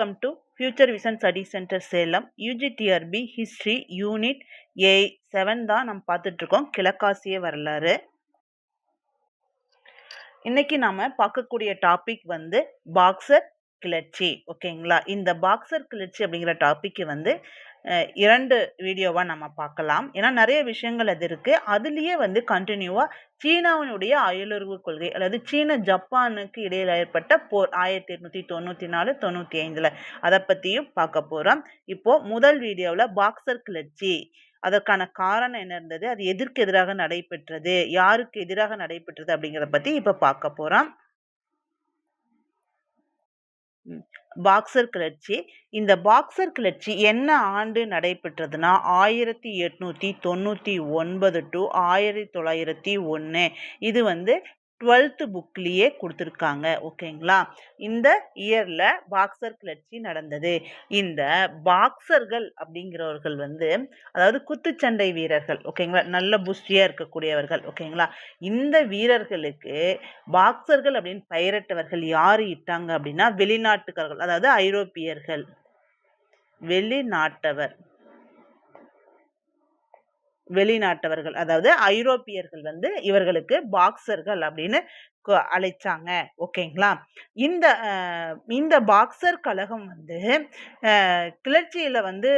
Welcome to Future Vision Study Center Salem UGTRB History Unit A7 தான் நம்ம பார்த்துட்டு இருக்கோம். கிழக்காசிய வரலாறு. இன்னைக்கு நாம பார்க்கக்கூடிய டாபிக் வந்து பாக்சர் கிளர்ச்சி. ஓகேங்களா? இந்த பாக்சர் கிளர்ச்சி அப்படிங்கிற டாபிக் வந்து 2 வீடியோவா நம்ம பார்க்கலாம். ஏன்னா நிறைய விஷயங்கள் அது இருக்கு. அதுலயே வந்து கண்டினியூவா சீனாவினுடைய அயலுறவு கொள்கை அல்லது சீன ஜப்பானுக்கு இடையில ஏற்பட்ட போர் 1894-95 அதை பத்தியும் பார்க்க போறோம். இப்போ முதல் வீடியோவில் பாக்சர் கிளர்ச்சி, அதற்கான காரணம் என்ன இருந்தது, அது எதற்கு எதிராக நடைபெற்றது, யாருக்கு எதிராக நடைபெற்றது அப்படிங்கிறத பத்தி இப்ப பார்க்க போறோம். பாக்சர் கிளர்ச்சி. இந்த பாக்சர் கிளர்ச்சி என்ன ஆண்டு நடைபெற்றதுன்னா 1899 to 1901. இது வந்து 12th புக்லயே கொடுத்துருக்காங்க. ஓகேங்களா? இந்த இயர்ல பாக்சர் கிளர்ச்சி நடந்தது. இந்த பாக்சர்கள் அப்படிங்கிறவர்கள் வந்து அதாவது குத்துச்சண்டை வீரர்கள். ஓகேங்களா? நல்ல புஷ்டியா இருக்கக்கூடியவர்கள். ஓகேங்களா? இந்த வீரர்களுக்கு பாக்சர்கள் அப்படின்னு பெயரிட்டவர்கள் யாரு இட்டாங்க அப்படின்னா வெளிநாட்டுக்காரர்கள், அதாவது ஐரோப்பியர்கள், வெளிநாட்டவர்கள் அதாவது ஐரோப்பியர்கள் வந்து இவர்களுக்கு பாக்சர்கள் அப்படின்னு அழைச்சாங்க. ஓகேங்களா? இந்த பாக்சர் கழகம் வந்து கிளர்ச்சியில வந்து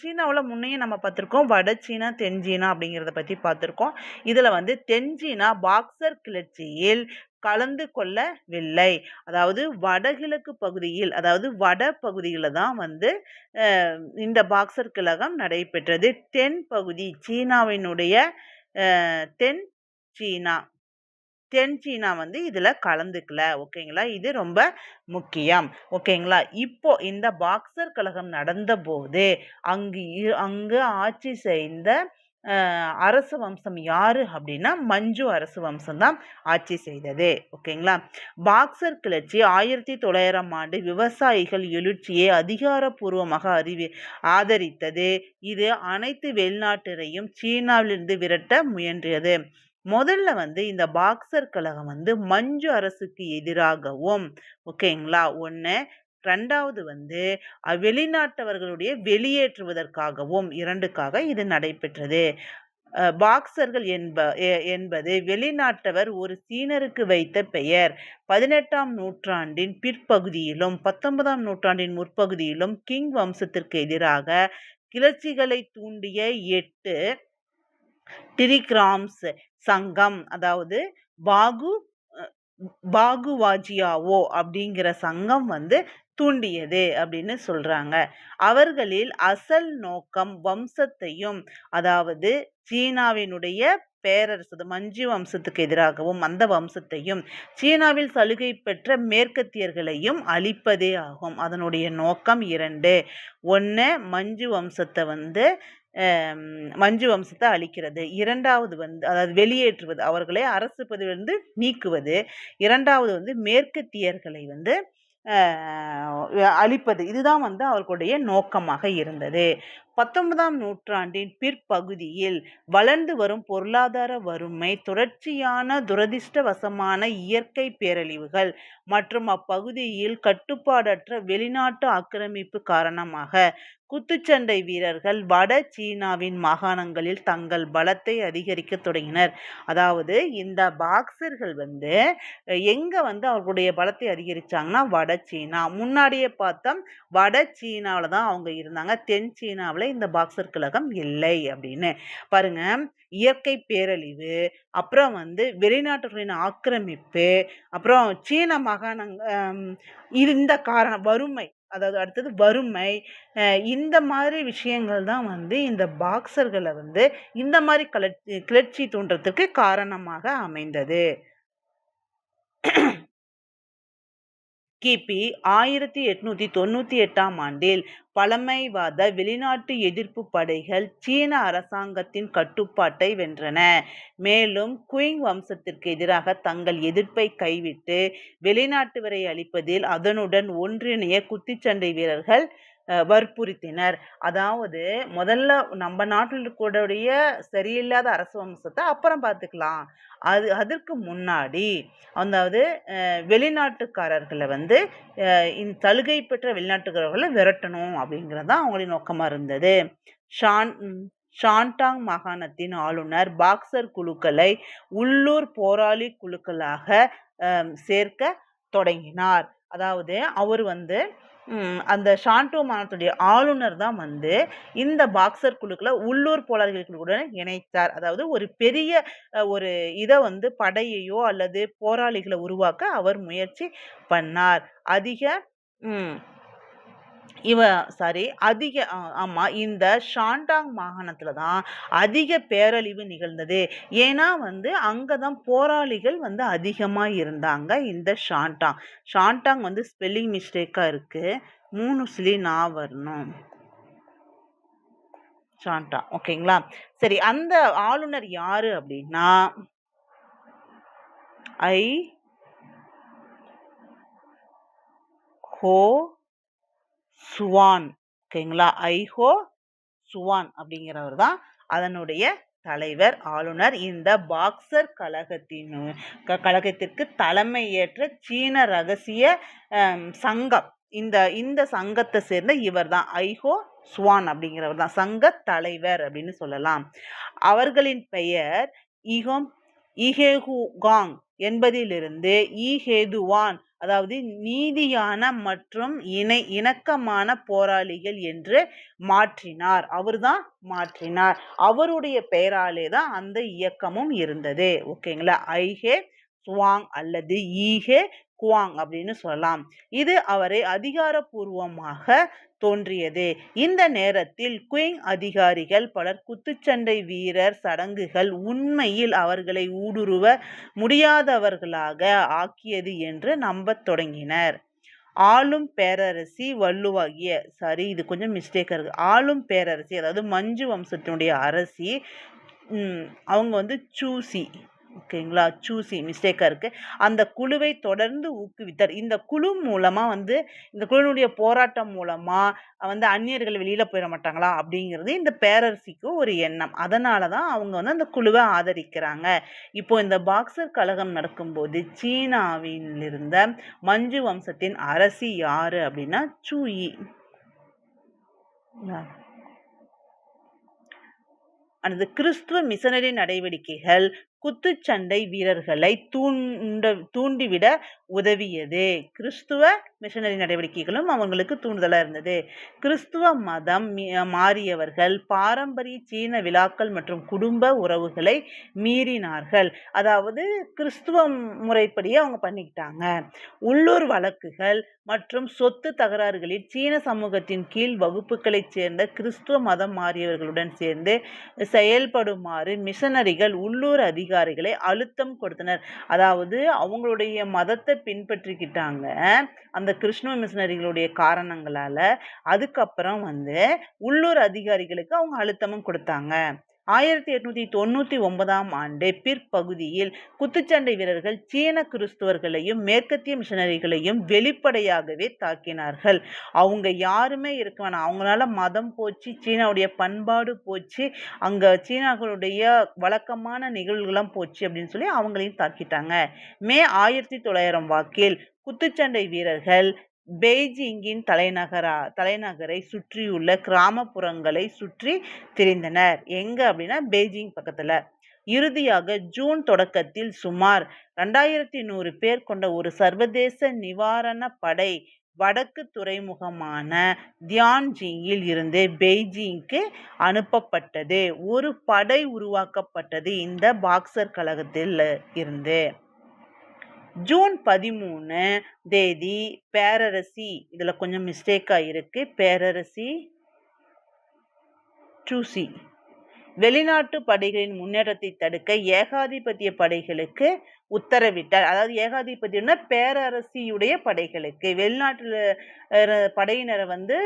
சீனாவில் முன்னையே நம்ம பார்த்திருக்கோம். வட சீனா தென் சீனா அப்படிங்கிறத பத்தி பார்த்திருக்கோம். இதுல வந்து தென் சீனா பாக்சர் கிளர்ச்சியில் கலந்து கொள்ளவில்லை. அதாவது வடகிழக்கு பகுதியில், அதாவது வட பகுதியில தான் வந்து இந்த பாக்சர் கழகம் நடைபெற்றது. தென் பகுதி சீனாவினுடைய தென் சீனா வந்து இதுல கலந்துக்கல. ஓகேங்களா? இது ரொம்ப முக்கியம். ஓகேங்களா? இப்போ இந்த பாக்சர் கழகம் நடந்த போது அங்கு ஆட்சி செய்த அரசு வம்சம் யாரு அப்படின்னா மஞ்சு அரசு வம்சம் தான் ஆட்சி செய்தது. ஓகேங்களா? பாக்சர் கிளர்ச்சி 1900 ஆண்டு விவசாயிகள் எழுச்சியை அதிகாரப்பூர்வமாக ஆதரித்தது. இது அனைத்து வெளிநாட்டினரையும் சீனாவிலிருந்து விரட்ட முயன்றது. முதல்ல வந்து இந்த பாக்சர் கழகம் வந்து மஞ்சு அரசுக்கு எதிராகவும், ஓகேங்களா, ஒண்ணு. ரெண்டாவது வந்து வெளிநாட்டவர்களுடைய வெளியேற்றுவதற்காகவும், 2க்காக இது நடைபெற்றது. பாக்சர்கள் என்பது வெளிநாட்டவர் ஒரு சீனருக்கு வைத்த பெயர். 18ஆம் நூற்றாண்டின் பிற்பகுதியிலும் 19ஆம் நூற்றாண்டின் முற்பகுதியிலும் கிங் வம்சத்திற்கு எதிராக கிளர்ச்சிகளை தூண்டிய 8 டிரிகிராம்ஸ் சங்கம், அதாவது பாகுவாஜியாவோ அப்படிங்கிற சங்கம் வந்து தூண்டியது அப்படின்னு சொல்றாங்க. அவர்களில் அசல் நோக்கம் வம்சத்தையும், அதாவது சீனாவினுடைய பேரரசு மஞ்சு வம்சத்துக்கு எதிராகவும் அந்த வம்சத்தையும் சீனாவில் சலுகை பெற்ற மேற்கத்தியர்களையும் அழிப்பதே ஆகும். அதனுடைய நோக்கம் 2. 1 மஞ்சு வம்சத்தை அழிக்கிறது. 2வது வந்து அதாவது வெளியேற்றுவது, அவர்களை அரசு பதவியிலிருந்து நீக்குவது. 2வது வந்து மேற்கத்தியர்களை வந்து அழிப்பது. இதுதான் வந்து அவர்களுடைய நோக்கமாக இருந்தது. 19ஆம் நூற்றாண்டின் பிற்பகுதியில் வளர்ந்து வரும் பொருளாதார வறுமை, தொடர்ச்சியான துரதிர்ஷ்டவசமான இயற்கை பேரழிவுகள் மற்றும் அப்பகுதியில் கட்டுப்பாடற்ற வெளிநாட்டு ஆக்கிரமிப்பு காரணமாக குத்துச்சண்டை வீரர்கள் வட சீனாவின் மாகாணங்களில் தங்கள் பலத்தை அதிகரிக்க தொடங்கினர். அதாவது இந்த பாக்சர்கள் வந்து எங்க வந்து அவர்களுடைய பலத்தை அதிகரிச்சாங்கன்னா வட சீனா. முன்னாடியே பார்த்தோம் வட சீனாவில் தான் அவங்க இருந்தாங்க, தென் சீனாவில் இந்த பாக்சர் கழகம் இல்லை அப்படின்னு. பாருங்க, இயற்கை பேரழிவு, அப்புறம் வந்து வெளிநாட்டுகளின் ஆக்கிரமிப்பு, அப்புறம் சீன இந்த காரணம் வறுமை, அதாவது அடுத்தது வறுமை, இந்த மாதிரி விஷயங்கள் தான் வந்து இந்த பாக்சர்களை வந்து இந்த மாதிரி கிளர்ச்சி தூண்டுறதுக்கு காரணமாக அமைந்தது. கிபி 1898ஆம் ஆண்டில் பழமைவாத வெளிநாட்டு எதிர்ப்பு படைகள் சீன அரசாங்கத்தின் கட்டுப்பாட்டை வென்றன. மேலும் குயிங் வம்சத்திற்கு எதிராக தங்கள் எதிர்ப்பை கைவிட்டு வெளிநாட்டவரை அழிப்பதில் அதனுடன் ஒன்றிணைய குத்துச்சண்டை வீரர்கள் வற்புறுத்தினர். அதாவது முதல்ல நம்ம நாட்டில் கூடடைய சரியில்லாத அரச வம்சத்தை அப்புறம் பார்த்துக்கலாம். அதற்கு முன்னாடி அதாவது வெளிநாட்டுக்காரர்களை வந்து இந்த சலுகை பெற்ற வெளிநாட்டுக்காரர்களை விரட்டணும் அப்படிங்கிறது தான் அவங்களின் நோக்கமா இருந்தது. ஷான்டாங் மாகாணத்தின் ஆளுநர் பாக்சர் குழுக்களை உள்ளூர் போராளி குழுக்களாக சேர்க்க தொடங்கினார். அதாவது அவர் வந்து அந்த ஷான்டோ மாகாணத்துடைய ஆளுநர் தான் வந்து இந்த பாக்சர் குழுக்களை உள்ளூர் போராளிகள் குழுவுடன் இணைத்தார். அதாவது ஒரு பெரிய ஒரு இதை வந்து படையையோ அல்லது போராளிகளை உருவாக்க அவர் முயற்சி பண்ணார். இந்த ஷான்டாங் மாகாணத்துல தான் அதிக பேரழிவு நிகழ்ந்தது. ஏன்னா வந்து அங்கதான் போராளிகள் வந்து அதிகமா இருந்தாங்க. இந்த ஷான்டாங் வந்து ஸ்பெல்லிங் மிஸ்டேக்கா இருக்கு. 3 சொல்லி நான் வரணும். ஷான்டாங், ஓகேங்களா? சரி, அந்த ஆளுநர் யாரு அப்படின்னா ஐஹோ சுவான். ஓகேங்களா? ஐஹோ சுவான் அப்படிங்கிறவர் தான் அதனுடைய தலைவர், ஆளுநர். இந்த பாக்சர் கழகத்திற்கு தலைமை ஏற்ற சீன ரகசிய சங்கம், இந்த சங்கத்தை சேர்ந்த இவர் தான் ஐஹோ சுவான் அப்படிங்கிறவர் தான் சங்க தலைவர் அப்படின்னு சொல்லலாம். அவர்களின் பெயர் இஹேகுகாங் என்பதிலிருந்து ஈஹேதுவான், அதாவது நீதியான மற்றும் இணக்கமான போராளிகள் என்று மாற்றினார். அவர்தான் மாற்றினார். அவருடைய பெயராலே தான் அந்த இயக்கமும் இருந்தது. ஓகேங்களா? ஐஹே சுவாங் அல்லது ஈஹே குவாங் அப்படின்னு சொல்லலாம். இது அவரை அதிகாரப்பூர்வமாக தோன்றியது. இந்த நேரத்தில் குயிங் அதிகாரிகள் பலர் குத்துச்சண்டை வீரர் சடங்குகள் உண்மையில் அவர்களை ஊடுருவ முடியாதவர்களாக ஆக்கியது என்று நம்பத் தொடங்கினர். ஆளும் பேரரசி வள்ளுவாகிய இது கொஞ்சம் மிஸ்டேக்கா இருக்கு. ஆளும் பேரரசி அதாவது மஞ்சு வம்சத்தினுடைய அரசி அவங்க வந்து சூசி, ஓகேங்களா? சூசி மிஸ்டேக்கா இருக்கு. அந்த குழுவை தொடர்ந்து ஊக்குவித்தார். இந்த குழு மூலமா வந்து இந்த குழுனுடைய போராட்டம் மூலமா வந்து அந்நியர்கள் வெளியில போயிட மாட்டாங்களா அப்படிங்கிறது இந்த பேரரசிக்கு ஒரு எண்ணம். அதனாலதான் அவங்க வந்து அந்த குழுவை ஆதரிக்கிறாங்க. இப்போ இந்த பாக்சர் கழகம் நடக்கும்போது சீனாவில் இருந்த மஞ்சு வம்சத்தின் அரசி யாரு அப்படின்னா சூயி. அந்த கிறிஸ்துவ மிஷனரி நடவடிக்கைகள் குத்துச்சண்டை வீரர்களை தூண்டிவிட உதவியது. கிறிஸ்துவ மிஷனரி நடவடிக்கைகளும் அவங்களுக்கு தூண்டுதலா இருந்தது. கிறிஸ்துவ மதம் மாறியவர்கள் பாரம்பரிய சீன விழாக்கள் மற்றும் குடும்ப உறவுகளை மீறினார்கள். அதாவது கிறிஸ்துவ முறைப்படியே அவங்க பண்ணிக்கிட்டாங்க. உள்ளூர் வழக்குகள் மற்றும் சொத்து தகராறுகளில் சீன சமூகத்தின் கீழ் வகுப்புகளைச் சேர்ந்த கிறிஸ்துவ மதம் மாறியவர்களுடன் சேர்ந்து செயல்படுமாறு மிஷனரிகள் உள்ளூர் அதிகாரிகளை அழுத்தம் கொடுத்தனர். அதாவது அவங்களுடைய மதத்தை பின்பற்றிக்கிட்டாங்க அந்த கிறிஸ்துவ மிஷனரிகளுடைய காரணங்களால. அதுக்கப்புறம் வந்து உள்ளூர் அதிகாரிகளுக்கு அவங்க அழுத்தமும் கொடுத்தாங்க. 1899ஆம் ஆண்டு பிற்பகுதியில் குத்துச்சண்டை வீரர்கள் சீன கிறிஸ்துவர்களையும் மேற்கத்திய மிஷனரிகளையும் வெளிப்படையாகவே தாக்கினார்கள். அவங்க யாருமே இருக்க வேணாம், அவங்களால மதம் போச்சு, சீனாவுடைய பண்பாடு போச்சு, அங்க சீனாக்களுடைய வழக்கமான நிகழ்வுகளும் போச்சு அப்படின்னு சொல்லி அவங்களையும் தாக்கிட்டாங்க. மே 1900 வாக்கில் குத்துச்சண்டை வீரர்கள் பெய்ஜிங்கின் தலைநகரை சுற்றியுள்ள கிராமப்புறங்களை சுற்றி திரிந்தனர். எங்க அப்படின்னா பெய்ஜிங் பக்கத்துல. இறுதியாக ஜூன் தொடக்கத்தில் சுமார் 2100 பேர் கொண்ட ஒரு சர்வதேச நிவாரண படை வடக்கு துறைமுகமான தியான்ஜிங்கில் இருந்து பெய்ஜிங்க்கு அனுப்பப்பட்டது. ஒரு படை உருவாக்கப்பட்டது இந்த பாக்சர் கழகத்தில் இருந்து. ஜூன் 13 தேதி பேரரசி, இதுல கொஞ்சம் மிஸ்டேக்கா இருக்கு, பேரரசி சூசி வெளிநாட்டு படைகளின் முன்னேற்றத்தை தடுக்க ஏகாதிபத்திய படைகளுக்கு உத்தரவிட்டார். அதாவது ஏகாதிபத்தியம்னா பேரரசியுடைய படைகளுக்கு வெளிநாட்டுல படையினரை வந்து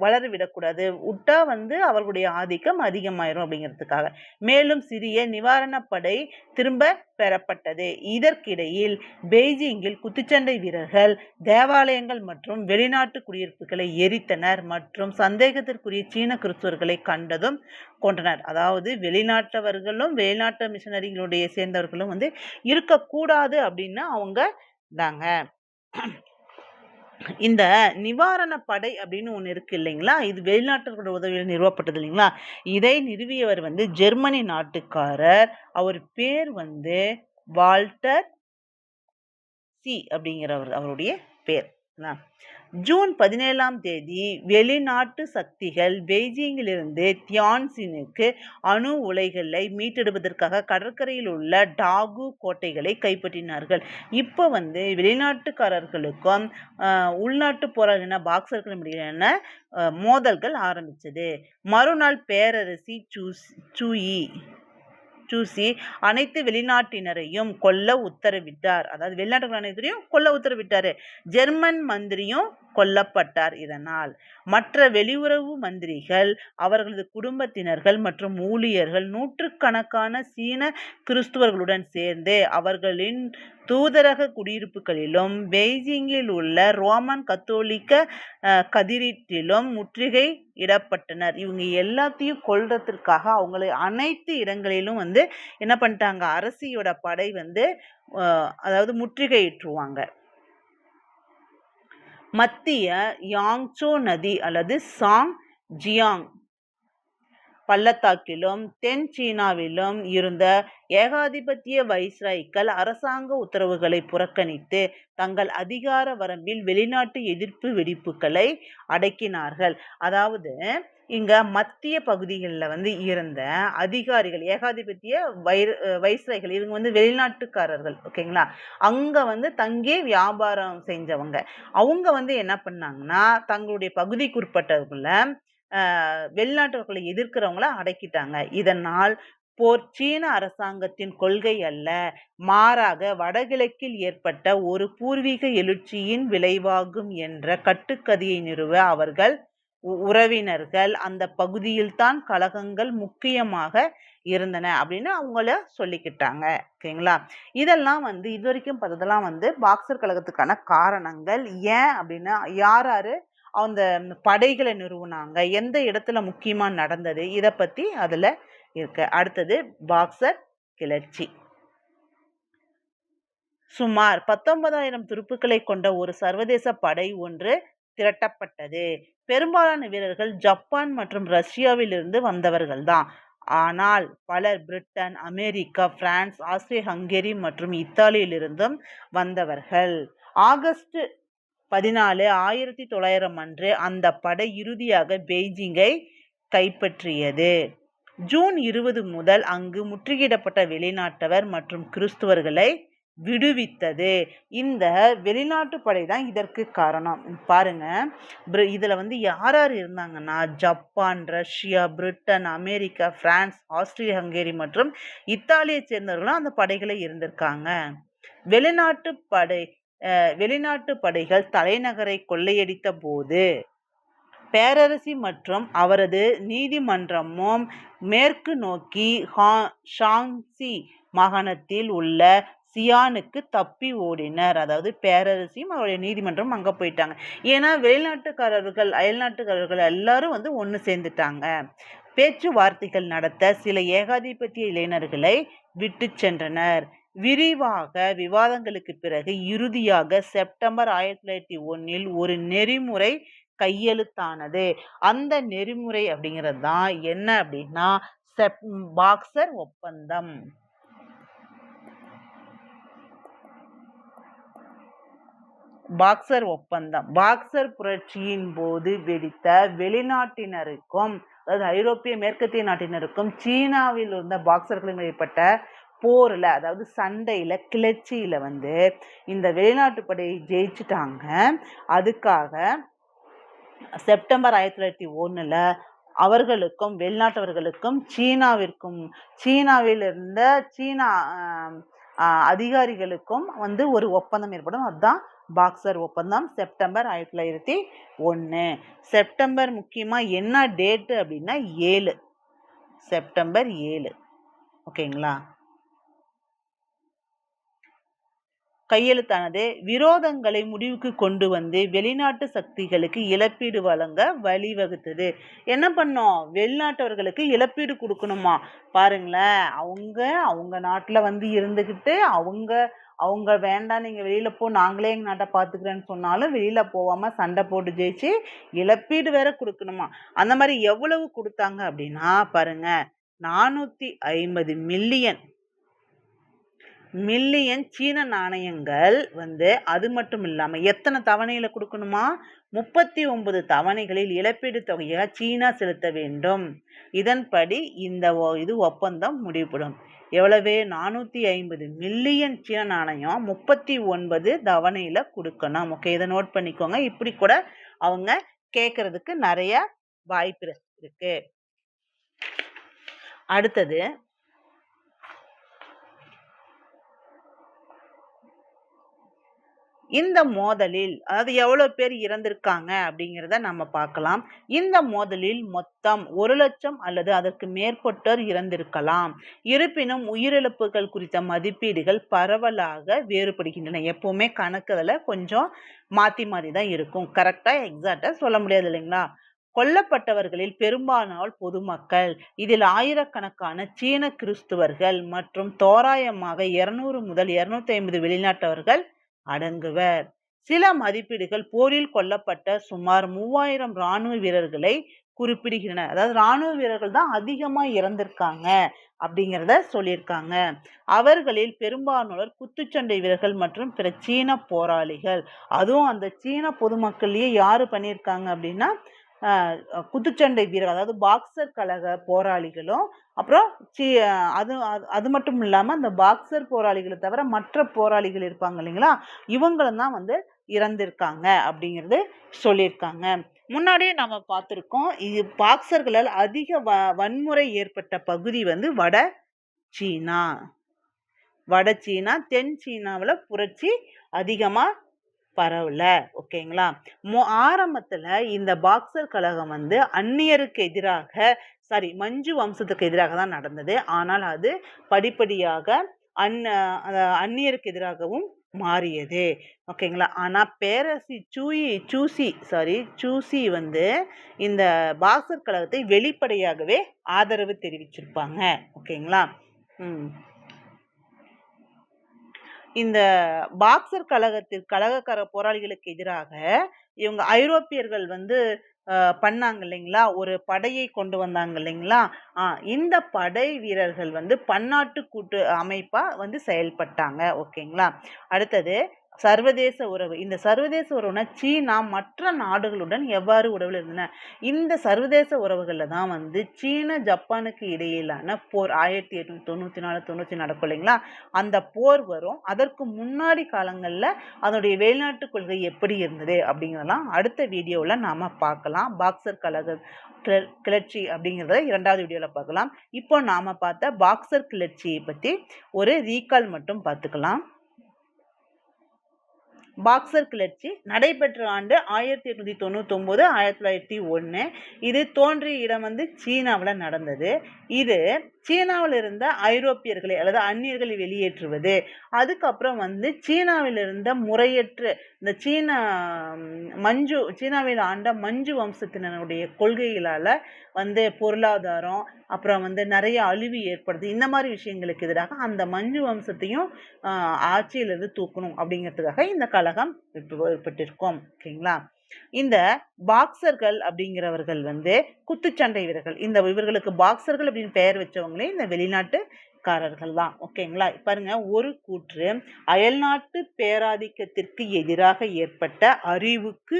வளர விடக்கூடாது, விட்டா வந்து அவர்களுடைய ஆதிக்கம் அதிகமாயிரும் அப்படிங்கிறதுக்காக. மேலும் சிறிய நிவாரண படை திரும்ப பெறப்பட்டது. இதற்கிடையில் பெய்ஜிங்கில் குத்துச்சண்டை வீரர்கள் தேவாலயங்கள் மற்றும் வெளிநாட்டு குடியிருப்புகளை எரித்தனர் மற்றும் சந்தேகத்திற்குரிய சீன கிறிஸ்துவர்களை கண்டதும் கொன்றனர். அதாவது வெளிநாட்டவர்களும் வெளிநாட்டு மிஷனரிகளுடைய சேர்ந்தவர்களும் இருக்கக்கூடாது அப்படின்னு அவங்க தாங்க. இந்த நிவாரண படை அப்படின்னு ஒன்று இருக்கு இல்லைங்களா, இது வெளிநாட்டர்களோட உதவியில் நிறுவப்பட்டது இல்லைங்களா. இதை நிறுவியவர் ஜெர்மனி நாட்டுக்காரர். அவர் பேர் வால்டர் சி அப்படிங்கிறவர் அவருடைய பேர். ஜூன் 17ஆம் தேதி வெளிநாட்டு சக்திகள் பெய்ஜிங்கிலிருந்து தியான்சினுக்கு அணு உலைகளை மீட்டெடுப்பதற்காக கடற்கரையில் உள்ள டாகு கோட்டைகளை கைப்பற்றினார்கள். இப்போ வெளிநாட்டுக்காரர்களுக்கும் உள்நாட்டு போராளின பாக்சர்களும் இடையிலான மோதல்கள் ஆரம்பிச்சது. மறுநாள் பேரரசி சூசி அனைத்து வெளிநாட்டினரையும் கொல்ல உத்தரவிட்டார். அதாவது வெளிநாட்டு அனைத்தையும் கொல்ல உத்தரவிட்டாரு. ஜெர்மன் மந்திரியும் கொல்லப்பட்டார். இதனால் மற்ற வெளியுறவு மந்திரிகள், அவர்களது குடும்பத்தினர்கள் மற்றும் ஊழியர்கள் நூற்றுக்கணக்கான சீன கிறிஸ்துவர்களுடன் சேர்ந்து அவர்களின் தூதரக குடியிருப்புகளிலும் பெய்ஜிங்கில் உள்ள ரோமன் கத்தோலிக்க கதிரீட்டிலும் முற்றுகை இடப்பட்டனர். இவங்க எல்லாத்தையும் கொல்றதுக்காக அவங்களை அனைத்து இடங்களிலும் என்ன பண்ணிட்டாங்க, அரசியோட படை அதாவது முற்றுகையிட்டுருவாங்க. மத்திய யாங்சோ நதி அல்லது சாங் ஜியாங் பள்ளத்தாக்கிலும் தென் சீனாவிலும் இருந்த ஏகாதிபத்திய வைஸ்ராய்கள் அரசாங்க உத்தரவுகளை புறக்கணித்து தங்கள் அதிகார வரம்பில் வெளிநாட்டு எதிர்ப்பு வெடிப்புகளை அடக்கினார்கள். அதாவது இங்க மத்திய பகுதிகளில் இருந்த அதிகாரிகள், ஏகாதிபத்திய வைஸ்ராய்கள், இவங்க வெளிநாட்டுக்காரர்கள், ஓகேங்களா. அங்க தங்கி வியாபாரம் செஞ்சவங்க. அவங்க என்ன பண்ணாங்கன்னா தங்களுடைய பகுதிக்குட்பட்டவர்களை வெளிநாட்டவர்களை எதிர்க்கிறவங்கள அடக்கிட்டாங்க. இதனால் போர் சீன அரசாங்கத்தின் கொள்கை அல்ல, மாறாக வடகிழக்கில் ஏற்பட்ட ஒரு பூர்வீக எழுச்சியின் விளைவாகும் என்ற கட்டுக்கதையை நிறுவ அவர்கள் உறவினர்கள் அந்த பகுதியில்தான் கலகங்கள் முக்கியமாக இருந்தன அப்படின்னு அவங்கள சொல்லிக்கிட்டாங்க. ஓகேங்களா. இதெல்லாம் இது வரைக்கும் பார்த்ததெல்லாம் பாக்சர் கழகத்துக்கான காரணங்கள். ஏன் அப்படின்னா யாரு அந்த படைகளை நிறுவனாங்க, எந்த இடத்துல முக்கியமா நடந்தது, இதை பத்தி அதுல இருக்கு. அடுத்தது பாக்சர் கிளர்ச்சி. சுமார் 19,000 துருப்புக்களை கொண்ட ஒரு சர்வதேச படை ஒன்று திரட்டப்பட்டது. பெரும்பாலான வீரர்கள் ஜப்பான் மற்றும் ரஷ்யாவிலிருந்து வந்தவர்கள் தான். ஆனால் பலர் Britain, America, France, Austria, Hungary மற்றும் இத்தாலியிலிருந்தும் வந்தவர்கள். ஆகஸ்ட் 14, 1900 அன்று அந்த படை இறுதியாக பெய்ஜிங்கை கைப்பற்றியது. ஜூன் 20 முதல் அங்கு முற்றுகையிடப்பட்ட வெளிநாட்டவர் மற்றும் கிறிஸ்துவர்களை விடுவித்தது. இந்த வெளிநாட்டு படை தான் இதற்கு காரணம். பாருங்க, இதுல யார் யார் இருந்தாங்கன்னா Japan, Russia, Britain, America, France, Austria, Hungary மற்றும் இத்தாலியை சேர்ந்தவர்களும் அந்த படைகளை இருந்திருக்காங்க. வெளிநாட்டு படைகள் தலைநகரை கொள்ளையடித்த போது பேரரசி மற்றும் அவரது நீதிமன்றமும் மேற்கு நோக்கி ஷாங்சி மாகாணத்தில் உள்ள சியானுக்கு தப்பி ஓடினர். அதாவது பேரரசியும் அவருடைய நீதிமன்றம் அங்க போயிட்டாங்க. ஏன்னா வெளிநாட்டுக்காரர்கள், அயல்நாட்டுக்காரர்கள் எல்லாரும் ஒன்று சேர்ந்துட்டாங்க. பேச்சுவார்த்தைகள் நடத்த சில ஏகாதிபத்திய இளைஞர்களை விட்டு சென்றனர். விரிவாக விவாதங்களுக்கு பிறகு இறுதியாக செப்டம்பர் 1901 ஒரு நெறிமுறை கையெழுத்தானது. அந்த நெறிமுறை அப்படிங்கிறது தான் என்ன அப்படின்னா பாக்சர் ஒப்பந்தம். பாக்சர் ஒப்பந்தம் பாக்சர் புரட்சியின் போது வெடித்த வெளிநாட்டினருக்கும், அதாவது ஐரோப்பிய மேற்கத்திய நாட்டினருக்கும் சீனாவில் இருந்த பாக்சர்களுக்கும் ஏற்பட்ட போர்ல, அதாவது சண்டையில, கிளர்ச்சியில இந்த வெளிநாட்டு படையை ஜெயிச்சுட்டாங்க. அதுக்காக செப்டம்பர் 1901 அவர்களுக்கும் வெளிநாட்டவர்களுக்கும் சீனாவில் இருந்த சீனா அதிகாரிகளுக்கும் ஒரு ஒப்பந்தம் ஏற்படும். அதுதான் பாக்சர் ஒப்பந்தம். செப்டம்பர் 1901. செப்டம்பர் முக்கியமா என்ன டேட்டு அப்படின்னா 7 செப்டம்பர் 7. ஓகேங்களா. கையெழுத்தானது விரோதங்களை முடிவுக்கு கொண்டு வந்து வெளிநாட்டு சக்திகளுக்கு இழப்பீடு வழங்க வழிவகுத்தது. என்ன பண்ணோம்? வெளிநாட்டவர்களுக்கு இழப்பீடு கொடுக்கணுமா? பாருங்களேன், அவங்க நாட்டுல இருந்துகிட்டு அவங்க வேண்டாம், நீங்க வெளியில போ, நாங்களே எங்க நாட்டை பாத்துக்கிறேன்னு சொன்னாலும் வெளியில போகாம சண்டை போட்டு ஜெயிச்சு இழப்பீடு வேற கொடுக்கணுமா? அந்த மாதிரி எவ்வளவு கொடுத்தாங்க அப்படின்னா பாருங்க, 450 மில்லியன் சீன நாணயங்கள் அது மட்டும் இல்லாம எத்தனை தவணையில கொடுக்கணுமா? 39 தவணைகளில் இழப்பீடு தொகையாக சீனா செலுத்த வேண்டும். இதன்படி இது ஒப்பந்தம் முடிவுபடும். எவ்வளவு? 450 மில்லியன் சீன நாணயம் 39 தவணையில கொடுக்கணும். ஓகே, இதை நோட் பண்ணிக்கோங்க. இப்படி கூட அவங்க கேட்கறதுக்கு நிறைய வாய்ப்பு இருக்கு. அடுத்தது, இந்த மோதலில் அதாவது எவ்வளவு பேர் இறந்திருக்காங்க அப்படிங்கிறத நம்ம பார்க்கலாம். இந்த மோதலில் மொத்தம் 1 லட்சம் அல்லது அதற்கு மேற்பட்டோர் இறந்திருக்கலாம். இருப்பினும் உயிரிழப்புகள் குறித்த மதிப்பீடுகள் பரவலாக வேறுபடுகின்றன. எப்பவுமே கணக்குல கொஞ்சம் மாத்தி தான் இருக்கும். கரெக்டா எக்ஸாக்டா சொல்ல முடியாது இல்லைங்களா? கொல்லப்பட்டவர்களில் பெரும்பாலான பொதுமக்கள், இதில் ஆயிரக்கணக்கான சீன கிறிஸ்துவர்கள் மற்றும் தோராயமாக 200 முதல் 250 வெளிநாட்டவர்கள் அடங்குவர். சில மதிப்பீடுகள் போரில் கொல்லப்பட்ட சுமார் 3000 இராணுவ வீரர்களை குறிப்பிடுகின்றன. அதாவது இராணுவ வீரர்கள் தான் அதிகமா இறந்திருக்காங்க அப்படிங்கிறத சொல்லியிருக்காங்க. அவர்களில் பெரும்பாலானோர் குத்துச்சண்டை வீரர்கள் மற்றும் பிற சீன போராளிகள். அதுவும் அந்த சீன பொதுமக்கள்லயே யாரு பண்ணியிருக்காங்க அப்படின்னா குத்துச்சண்டை வீரர், அதாவது பாக்ஸர் கழக போராளிகளும், அப்புறம் அது மட்டும் இல்லாம அந்த பாக்ஸர் போராளிகளை தவிர மற்ற போராளிகள் இருப்பாங்க இல்லைங்களா, இவங்களும் தான் இறந்திருக்காங்க அப்படிங்கிறது சொல்லியிருக்காங்க. முன்னாடியே நம்ம பார்த்திருக்கோம், இது பாக்ஸர்களால் அதிக வன்முறை ஏற்பட்ட பகுதி வட சீனா, தென் சீனாவில் புரட்சி அதிகமா பரவல. ஓகேங்களா? ஆரம்பத்துல இந்த பாக்ஸர் கழகம் அந்நியருக்கு எதிராக மஞ்சு வம்சத்துக்கு எதிராக தான் நடந்தது. ஆனால் அது படிப்படியாக அந்நியருக்கு எதிராகவும் மாறியது. ஓகேங்களா? ஆனா பேரரசி சூசி இந்த பாக்ஸர் கழகத்தை வெளிப்படையாகவே ஆதரவு தெரிவிச்சிருப்பாங்க. ஓகேங்களா? இந்த பாக்ஸர் கழகக்கார போராளிகளுக்கு எதிராக இவங்க ஐரோப்பியர்கள் பண்ணாங்க இல்லைங்களா, ஒரு படையை கொண்டு வந்தாங்க இல்லைங்களா, இந்த படை வீரர்கள் பன்னாட்டு கூட்டு அமைப்பா செயல்பட்டாங்க. ஓகேங்களா? அடுத்தது சர்வதேச உறவு. இந்த சர்வதேச உறவுனா சீனா மற்ற நாடுகளுடன் எவ்வாறு உறவில் இருந்தன? இந்த சர்வதேச உறவுகள்ல தான் சீன ஜப்பானுக்கு இடையிலான போர் 1894 நடக்கும் இல்லைங்களா, அந்த போர் வரும். அதற்கு முன்னாடி காலங்கள்ல அதனுடைய வெளிநாட்டு கொள்கை எப்படி இருந்தது அப்படிங்கிறதெல்லாம் அடுத்த வீடியோல நாம பார்க்கலாம். பாக்ஸர் கழக கிளர்ச்சி அப்படிங்கிறத 2வது வீடியோல பார்க்கலாம். இப்போ நாம பார்த்த பாக்ஸர் கிளர்ச்சியை பத்தி ஒரு ரீகால் மட்டும் பார்த்துக்கலாம். பாக்ஸர் கிளர்ச்சி நடைபெற்ற ஆண்டு 1899 1901. இது தோன்றிய இடம் சீனாவில் நடந்தது. இது சீனாவில் இருந்த ஐரோப்பியர்களை அல்லது அந்நியர்களை வெளியேற்றுவது, அதுக்கப்புறம் சீனாவில் இருந்த முறையற்ற இந்த சீனாவில் ஆண்ட மஞ்சு வம்சத்தினருடைய கொள்கைகளால பொருளாதாரம், அப்புறம் நிறைய அழிவு ஏற்படுது. இந்த மாதிரி விஷயங்களுக்கு எதிராக அந்த மஞ்சு வம்சத்தையும் ஆட்சியிலிருந்து தூக்கணும் அப்படிங்கிறதுக்காக இந்த கழகம் ஏற்பட்டிருக்கும். ஓகேங்களா? இந்த பாக்ஸர்கள் அப்படிங்கிறவர்கள் குத்துச்சண்டை வீரர்கள். இவர்களுக்கு பாக்ஸர்கள் அப்படின்னு பெயர் வச்சவங்களே இந்த வெளிநாட்டுக்காரர்கள் தான். ஓகேங்களா? பாருங்க, ஒரு கூற்று அயல்நாட்டு பேராதிக்கத்திற்கு எதிராக ஏற்பட்ட அறிவுக்கு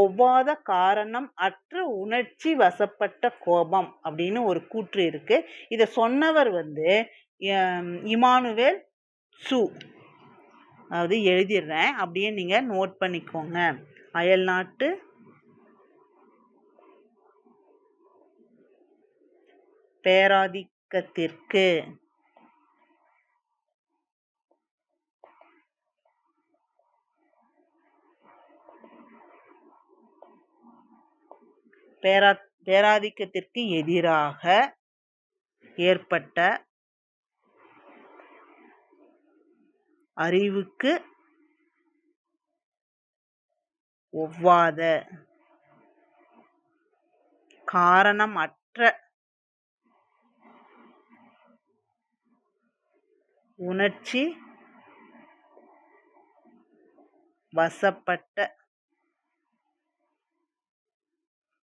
ஒவ்வாத காரணம் அற்ற உணர்ச்சி வசப்பட்ட கோபம் அப்படின்னு ஒரு கூற்று இருக்கு. இதை சொன்னவர் இமானுவேல் சு. அதாவது எழுதிடுறேன், அப்படியே நீங்க நோட் பண்ணிக்கோங்க. அயல்நாட்டு பேராதிக்கத்திற்கு எதிராக ஏற்பட்ட அறிவுக்கு ஒவ்வாத காரணமற்ற உணர்ச்சி வசப்பட்ட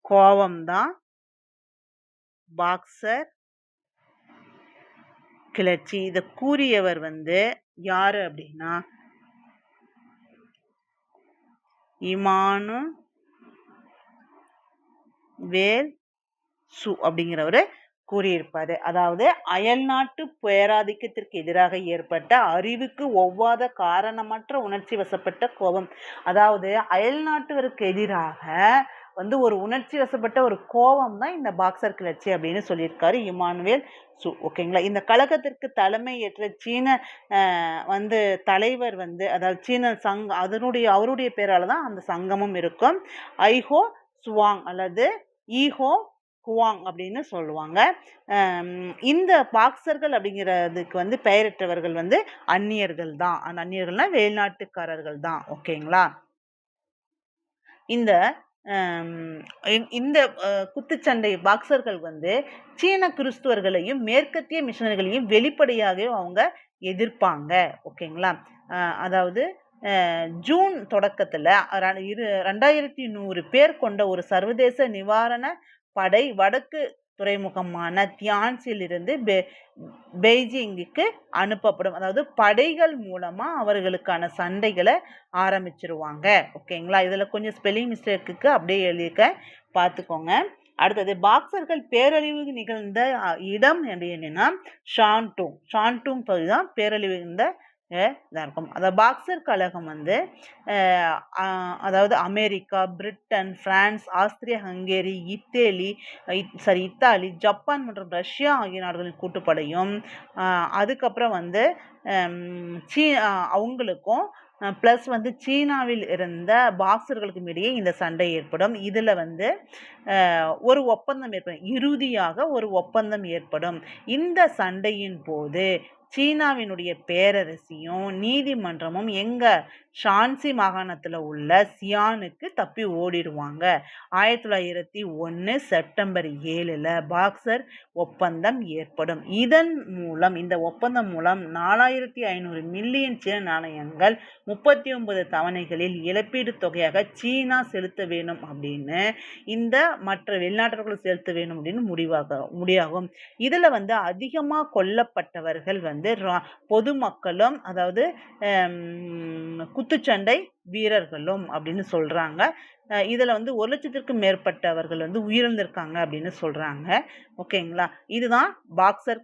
கோபம்தான் பாக்ஸர் கிளர்ச்சி. இதை கூறியவர் யாரு அப்படின்னா இமானுவேல் சு அப்படிங்கிறவரு கூறியிருப்பாரு. அதாவது அயல்நாட்டு பேராதிக்கத்திற்கு எதிராக ஏற்பட்ட அறிவுக்கு ஒவ்வாத காரணமற்ற உணர்ச்சி வசப்பட்ட கோபம். அதாவது அயல்நாட்டவருக்கு எதிராக ஒரு உணர்ச்சி வசப்பட்ட ஒரு கோபம் தான் இந்த பாக்ஸர் கிளர்ச்சி அப்படின்னு சொல்லியிருக்காரு இமானுவேல் சு. ஓகேங்களா. இந்த கழகத்திற்கு தலைமை ஏற்ற சீன தலைவர் அதாவது சீன அவருடைய பேரால தான் அந்த சங்கமும் இருக்கும். ஐஹோ சுவாங் அல்லது ஈஹோ குவாங் அப்படின்னு சொல்லுவாங்க. இந்த பாக்ஸர்கள் அப்படிங்கிறதுக்கு பெயரிட்டவர்கள் அந்நியர்கள் தான். அந்நியர்கள்னா வெளிநாட்டுக்காரர்கள் தான். ஓகேங்களா. இந்த இந்த குத்துச்சண்டை பாக்ஸர்கள் சீன கிறிஸ்துவர்களையும் மேற்கத்திய மிஷனரிகளையும் வெளிப்படையாக அவங்க எதிர்ப்பாங்க. ஓகேங்களா. அதாவது ஜூன் தொடக்கத்துல 2100 பேர் கொண்ட ஒரு சர்வதேச நிவாரண படை வடக்கு துறைமுகமான தியான்சில் இருந்து பெய்ஜிங்குக்கு அனுப்பப்படும். அதாவது படைகள் மூலமா அவர்களுக்கான சண்டைகளை ஆரம்பிச்சிருவாங்க. ஓகேங்களா. இதுல கொஞ்சம் ஸ்பெல்லிங் மிஸ்டேக்கு அப்படியே எழுதிக்க பார்த்துக்கோங்க. அடுத்தது பாக்ஸர்கள் பேரழிவு நிகழ்ந்த இடம் என்னன்னா ஷான்டூங் பகுதி தான் பேரழிவு நிகழ்ந்த இருக்கும். அந்த பாக்ஸர் கழகம் அதாவது America, Britain, France, Austria, Hungary, Italy, Japan மற்றும் ரஷ்யா ஆகிய நாடுகளின் கூட்டுப்படையும் அதுக்கப்புறம் அவங்களுக்கும் ப்ளஸ் சீனாவில் இருந்த பாக்ஸர்களுக்கும் இடையே இந்த சண்டை ஏற்படும். இதில் ஒரு ஒப்பந்தம் ஏற்படும். இறுதியாக ஒரு ஒப்பந்தம் ஏற்படும். இந்த சண்டையின் போது சீனாவினுடைய பேரரசியும் நீதிமன்றமும் எங்க ஷான்சி மாகாணத்தில் உள்ள சியானுக்கு தப்பி ஓடிடுவாங்க. 1901 செப்டம்பர் 7 பாக்ஸர் ஒப்பந்தம் ஏற்படும். இந்த ஒப்பந்தம் மூலம் 4500 மில்லியன் சீன நாணயங்கள் 39 தவணைகளில் இழப்பீடு தொகையாக சீனா செலுத்த வேணும் அப்படின்னு இந்த மற்ற வெளிநாட்டர்கள் செலுத்த வேணும் அப்படின்னு முடிவாகும். இதுல அதிகமாக கொல்லப்பட்டவர்கள் பொதுமக்களும் அதாவது குத்துச்சண்டை வீரர்களும் அப்படின்னு சொல்றாங்க. இதுல 1 லட்சத்திற்கும் மேற்பட்டவர்கள் உயிரிழந்திருக்காங்க அப்படின்னு சொல்றாங்க. ஓகேங்களா. இதுதான் பாக்ஸர்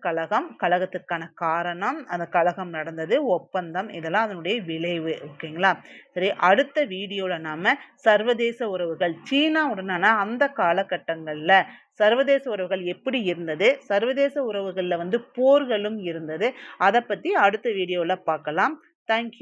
கழகத்திற்கான காரணம், அந்த கழகம் நடந்தது, ஒப்பந்தம், இதெல்லாம் அதனுடைய விளைவு. ஓகேங்களா. சரி, அடுத்த வீடியோல நாம சர்வதேச உறவுகள் சீனாவுடனான அந்த காலகட்டங்கள்ல சர்வதேச உறவுகள் எப்படி இருந்தது, சர்வதேச உறவுகள்ல போர்களும் இருந்தது, அதை பத்தி அடுத்த வீடியோல பார்க்கலாம். தேங்க்யூ.